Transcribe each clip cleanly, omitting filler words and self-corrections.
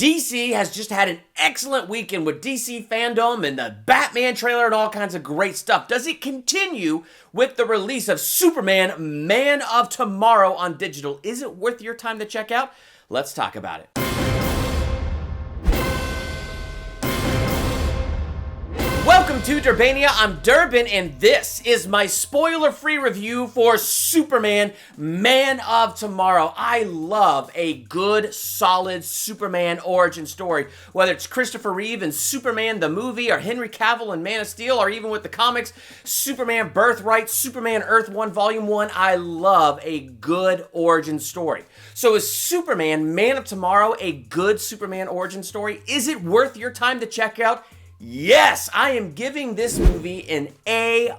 DC has just had an excellent weekend with DC Fandome and the Batman trailer and all kinds of great stuff. Does it continue with the release of Superman, Man of Tomorrow on digital? Is it worth your time to check out? Let's talk about it. Welcome to Durbania. I'm Durbin, and this is my spoiler-free review for Superman, Man of Tomorrow. I love a good, solid Superman origin story, whether it's Christopher Reeve in Superman the movie, or Henry Cavill in Man of Steel, or even with the comics, Superman Birthright, Superman Earth 1 Volume 1. I love a good origin story. So is Superman, Man of Tomorrow a good Superman origin story? Is it worth your time to check out? Yes, I am giving this movie an A-.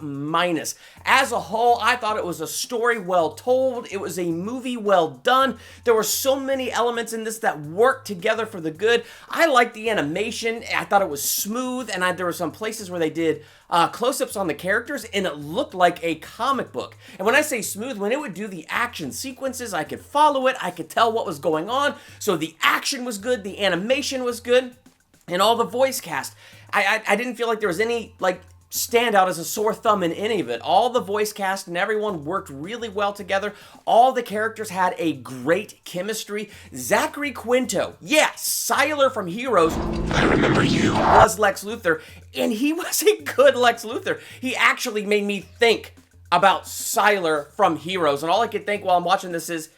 As a whole, I thought it was a story well told. It was a movie well done. There were so many elements in this that worked together for the good. I liked the animation. I thought it was smooth, and there were some places where they did close-ups on the characters, and it looked like a comic book. And when I say smooth, when it would do the action sequences, I could follow it. I could tell what was going on. So the action was good. The animation was good. And all the voice cast. I didn't feel like there was any, standout as a sore thumb in any of it. All the voice cast and everyone worked really well together. All the characters had a great chemistry. Zachary Quinto, Sylar from Heroes, I remember you, was Lex Luthor, and he was a good Lex Luthor. He actually made me think about Sylar from Heroes, and all I could think while I'm watching this is,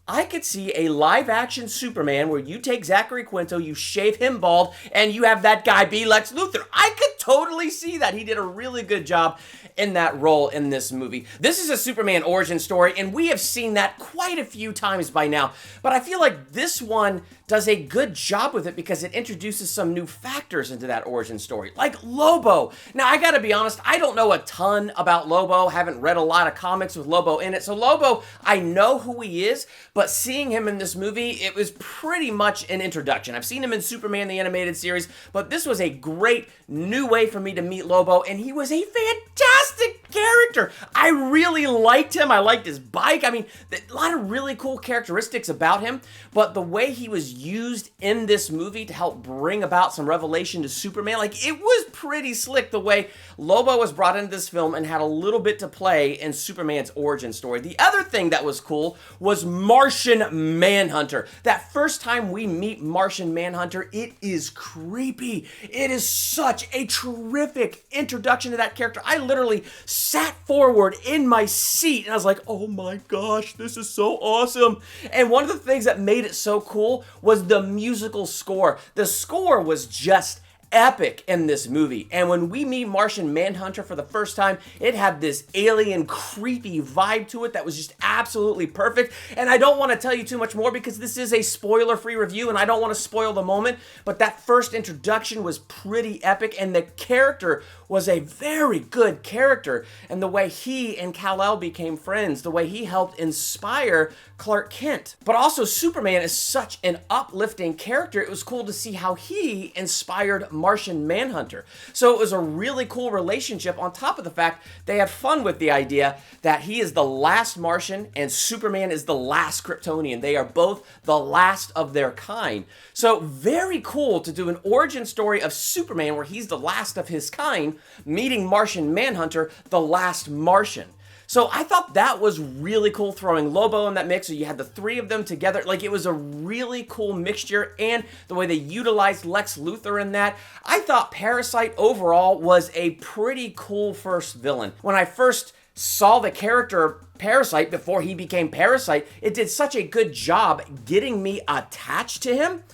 I could see a live-action Superman where you take Zachary Quinto, you shave him bald, and you have that guy be Lex Luthor. I could totally see that. He did a really good job in that role in this movie. This is a Superman origin story, and we have seen that quite a few times by now. But I feel like this one does a good job with it because it introduces some new factors into that origin story, like Lobo. Now, I gotta be honest, I don't know a ton about Lobo, haven't read a lot of comics with Lobo in it. So Lobo, I know who he is, but seeing him in this movie, it was pretty much an introduction. I've seen him in Superman the Animated Series, but this was a great new way for me to meet Lobo, and he was a fantastic character. I really liked him. I liked his bike. I mean, a lot of really cool characteristics about him, but the way he was used in this movie to help bring about some revelation to Superman, it was pretty slick the way Lobo was brought into this film and had a little bit to play in Superman's origin story. The other thing that was cool was Martian Manhunter. That first time we meet Martian Manhunter, it is creepy. It is such a terrific introduction to that character. I literally sat forward in my seat and I was like, oh my gosh, this is so awesome. And one of the things that made it so cool was the musical score. The score was just epic in this movie. And when we meet Martian Manhunter for the first time, it had this alien creepy vibe to it that was just absolutely perfect. And I don't want to tell you too much more because this is a spoiler-free review and I don't want to spoil the moment, but that first introduction was pretty epic and the character was a very good character. And the way he and Kal-El became friends, the way he helped inspire Clark Kent. But also Superman is such an uplifting character. It was cool to see how he inspired Martian Manhunter. So it was a really cool relationship on top of the fact they had fun with the idea that he is the last Martian and Superman is the last Kryptonian. They are both the last of their kind. So very cool to do an origin story of Superman where he's the last of his kind, meeting Martian Manhunter, the last Martian. So I thought that was really cool, throwing Lobo in that mix. So you had the three of them together. It was a really cool mixture, and the way they utilized Lex Luthor in that. I thought Parasite overall was a pretty cool first villain. When I first saw the character Parasite before he became Parasite, it did such a good job getting me attached to him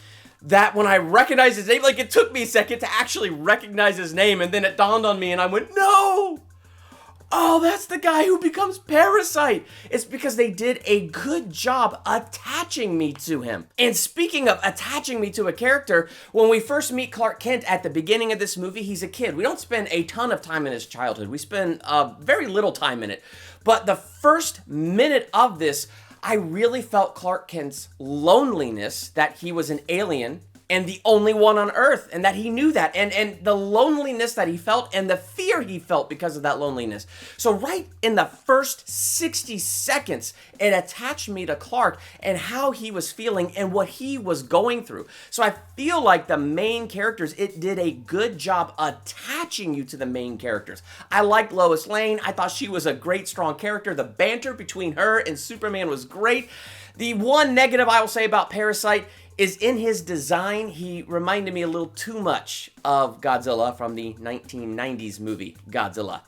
that when I recognized his name, it took me a second to actually recognize his name, and then it dawned on me and I went, no! Oh, that's the guy who becomes Parasite. It's because they did a good job attaching me to him. And speaking of attaching me to a character, when we first meet Clark Kent at the beginning of this movie, he's a kid. We don't spend a ton of time in his childhood. We spend very little time in it. But the first minute of this, I really felt Clark Kent's loneliness, that he was an alien and the only one on Earth, and that he knew that, and the loneliness that he felt and the fear he felt because of that loneliness. So right in the first 60 seconds, it attached me to Clark and how he was feeling and what he was going through. So I feel like the main characters, it did a good job attaching you to the main characters. I liked Lois Lane. I thought she was a great, strong character. The banter between her and Superman was great. The one negative I will say about Parasite is in his design, he reminded me a little too much of Godzilla from the 1990s movie Godzilla.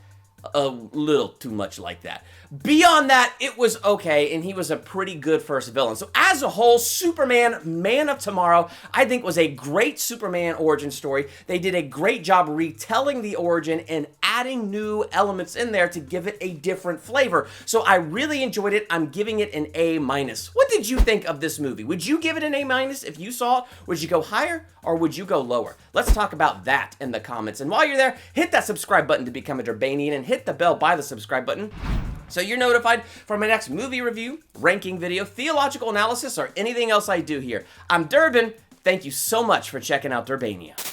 A little too much like that. Beyond that, it was okay, and he was a pretty good first villain. So as a whole, Superman, Man of Tomorrow, I think was a great Superman origin story. They did a great job retelling the origin and adding new elements in there to give it a different flavor. So I really enjoyed it. I'm giving it an A-. What did you think of this movie? Would you give it an A- if you saw it? Would you go higher or would you go lower? Let's talk about that in the comments. And while you're there, hit that subscribe button to become a Durbanian and hit the bell by the subscribe button so you're notified for my next movie review, ranking video, theological analysis, or anything else I do here. I'm Durbin. Thank you so much for checking out Durbania.